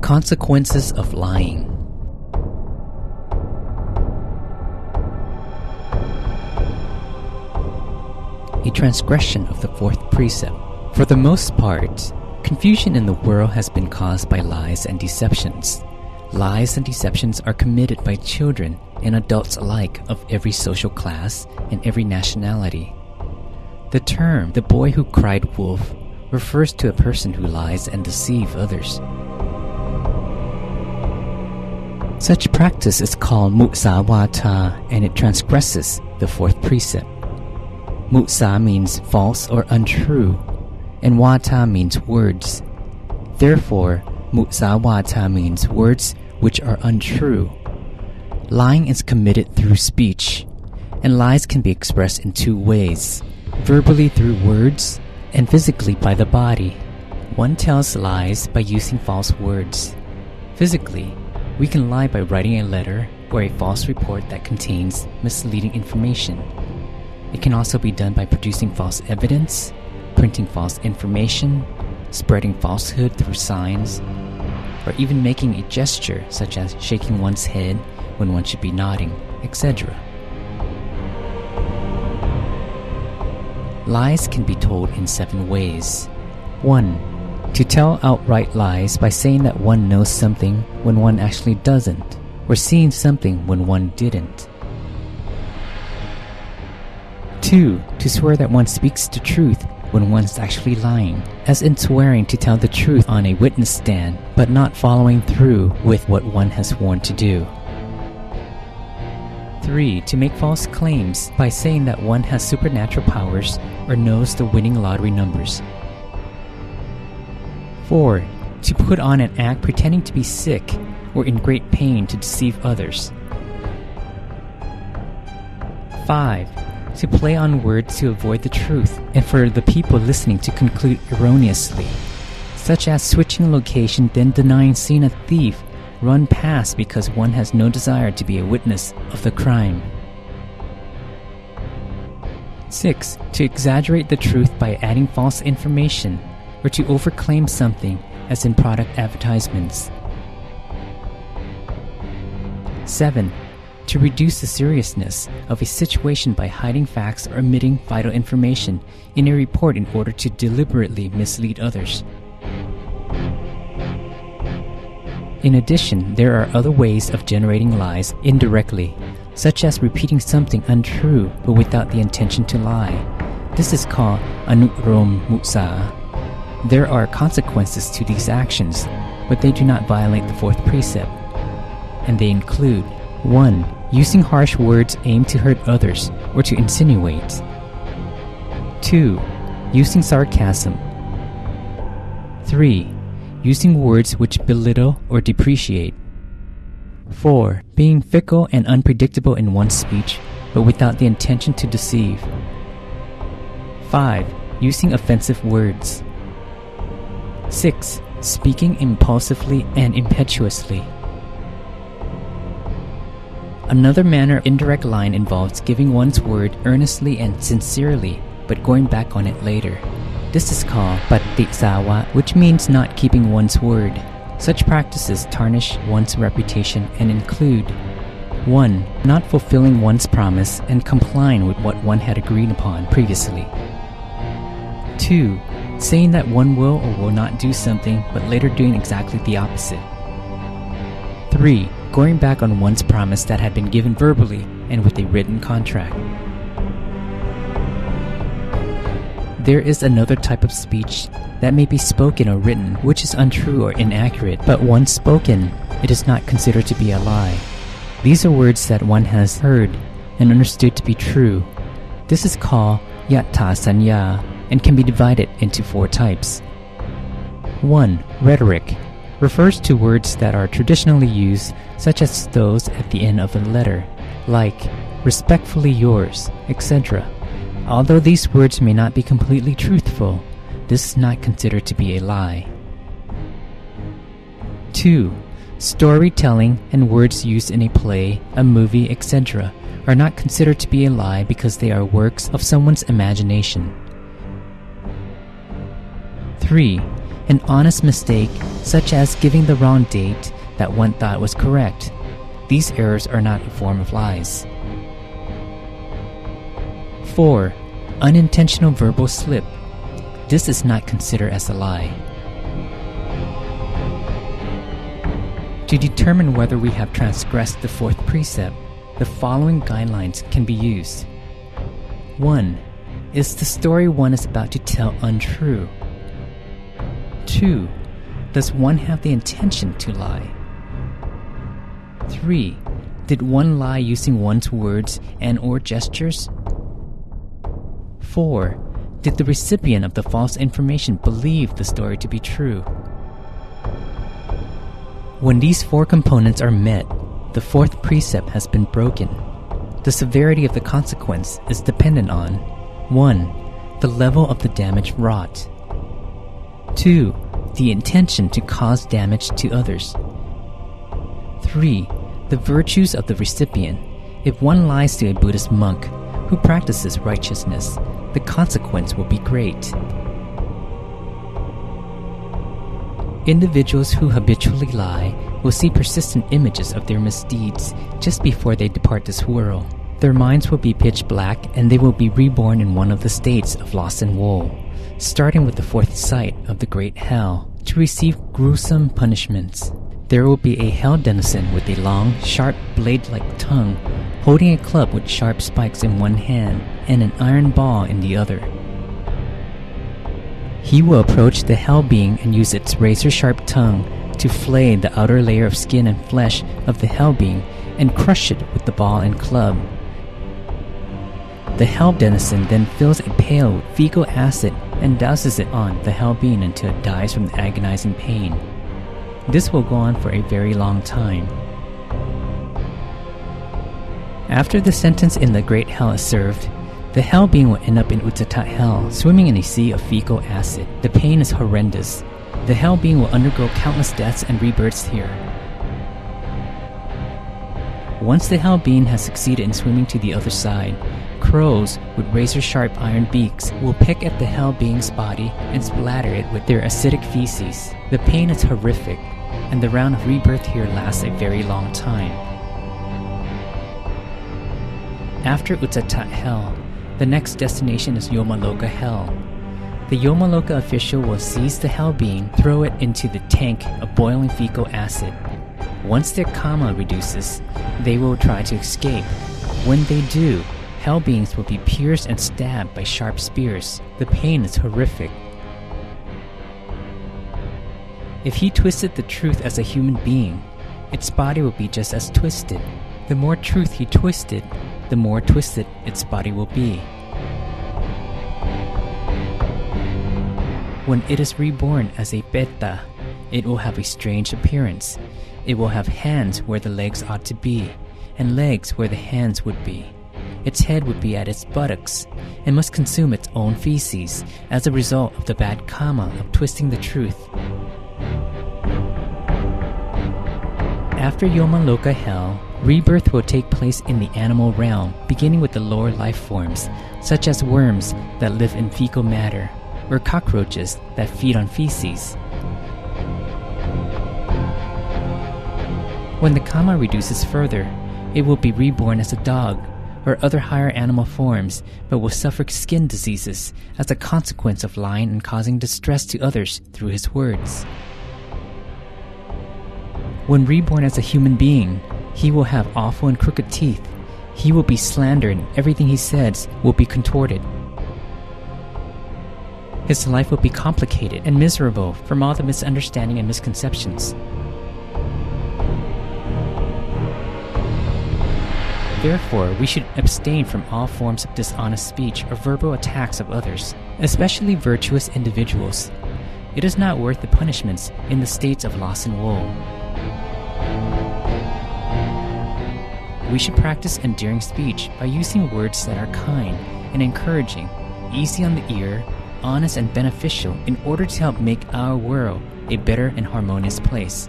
Consequences of lying. A transgression of the fourth precept. For the most part, confusion in the world has been caused by lies and deceptions. Lies and deceptions are committed by children and adults alike of every social class and every nationality. The term, "the boy who cried wolf," refers to a person who lies and deceives others. Such practice is called Musa Wata, and it transgresses the fourth precept. Musa means false or untrue, and Wata means words. Therefore, Musa Wata means words which are untrue. Lying is committed through speech, and lies can be expressed in two ways: verbally through words, and physically by the body. One tells lies by using false words. Physically, we can lie by writing a letter or a false report that contains misleading information. It can also be done by producing false evidence, printing false information, spreading falsehood through signs, or even making a gesture such as shaking one's head when one should be nodding, etc. Lies can be told in 7 ways. 1. To tell outright lies by saying that one knows something when one actually doesn't, or seeing something when one didn't. 2. To swear that one speaks the truth when one's actually lying, as in swearing to tell the truth on a witness stand, but not following through with what one has sworn to do. 3. To make false claims by saying that one has supernatural powers or knows the winning lottery numbers. 4. To put on an act pretending to be sick or in great pain to deceive others. 5. To play on words to avoid the truth and for the people listening to conclude erroneously, such as switching location then denying seeing a thief run past because one has no desire to be a witness of the crime. 6. To exaggerate the truth by adding false information, or to overclaim something, as in product advertisements. 7. To reduce the seriousness of a situation by hiding facts or omitting vital information in a report in order to deliberately mislead others. In addition, there are other ways of generating lies indirectly, such as repeating something untrue but without the intention to lie. This is called Anurom Musa. There are consequences to these actions, but they do not violate the fourth precept, and they include: 1. Using harsh words aimed to hurt others or to insinuate. 2. Using sarcasm. 3. Using words which belittle or depreciate. 4. Being fickle and unpredictable in one's speech, but without the intention to deceive. 5. Using offensive words. 6. Speaking impulsively and impetuously. Another manner of indirect lying involves giving one's word earnestly and sincerely, but going back on it later. This is called Patisawa, which means not keeping one's word. Such practices tarnish one's reputation and include: 1. Not fulfilling one's promise and complying with what one had agreed upon previously. 2. Saying that one will or will not do something, but later doing exactly the opposite. 3. Going back on one's promise that had been given verbally and with a written contract. There is another type of speech that may be spoken or written which is untrue or inaccurate, but once spoken, it is not considered to be a lie. These are words that one has heard and understood to be true. This is called Yatta Sanya and can be divided into 4 types. 1. Rhetoric refers to words that are traditionally used, such as those at the end of a letter, like respectfully yours, etc. Although these words may not be completely truthful, this is not considered to be a lie. 2. Storytelling and words used in a play, a movie, etc. are not considered to be a lie because they are works of someone's imagination. 3. An honest mistake, such as giving the wrong date that one thought was correct. These errors are not a form of lies. 4. Unintentional verbal slip. This is not considered as a lie. To determine whether we have transgressed the fourth precept, the following guidelines can be used. 1. Is the story one is about to tell untrue? 2. Does one have the intention to lie? 3. Did one lie using one's words and/or gestures? 4. Did the recipient of the false information believe the story to be true? When these 4 components are met, the fourth precept has been broken. The severity of the consequence is dependent on 1. The level of the damage wrought. 2. The intention to cause damage to others. 3. The virtues of the recipient. If one lies to a Buddhist monk who practices righteousness, the consequence will be great. Individuals who habitually lie will see persistent images of their misdeeds just before they depart this world. Their minds will be pitch black and they will be reborn in one of the states of loss and woe, starting with the fourth sight of the great hell, to receive gruesome punishments. There will be a hell denizen with a long, sharp blade-like tongue, holding a club with sharp spikes in one hand and an iron ball in the other. He will approach the hell being and use its razor-sharp tongue to flay the outer layer of skin and flesh of the hell being and crush it with the ball and club. The hell denizen then fills a pail with fecal acid and douses it on the hell being until it dies from the agonizing pain. This will go on for a very long time. After the sentence in the great hell is served, the hell being will end up in Uttatat hell, swimming in a sea of fecal acid. The pain is horrendous. The hell being will undergo countless deaths and rebirths here. Once the hell being has succeeded in swimming to the other side, crows with razor-sharp iron beaks will peck at the hell being's body and splatter it with their acidic feces. The pain is horrific, and the round of rebirth here lasts a very long time. After Uttatat hell, the next destination is Yomaloka hell. The Yomaloka official will seize the hell being, throw it into the tank of boiling fecal acid. Once their karma reduces, they will try to escape. When they do, hell beings will be pierced and stabbed by sharp spears. The pain is horrific. If he twisted the truth as a human being, its body will be just as twisted. The more truth he twisted, the more twisted its body will be. When it is reborn as a beta, it will have a strange appearance. It will have hands where the legs ought to be, and legs where the hands would be. Its head would be at its buttocks, and must consume its own feces as a result of the bad karma of twisting the truth. After Yomaloka hell, rebirth will take place in the animal realm, beginning with the lower life forms, such as worms that live in fecal matter, or cockroaches that feed on feces. When the karma reduces further, it will be reborn as a dog, or other higher animal forms, but will suffer skin diseases as a consequence of lying and causing distress to others through his words. When reborn as a human being, he will have awful and crooked teeth. He will be slandered and everything he says will be contorted. His life will be complicated and miserable from all the misunderstanding and misconceptions. Therefore, we should abstain from all forms of dishonest speech or verbal attacks of others, especially virtuous individuals. It is not worth the punishments in the states of loss and woe. We should practice endearing speech by using words that are kind and encouraging, easy on the ear, honest and beneficial in order to help make our world a better and harmonious place.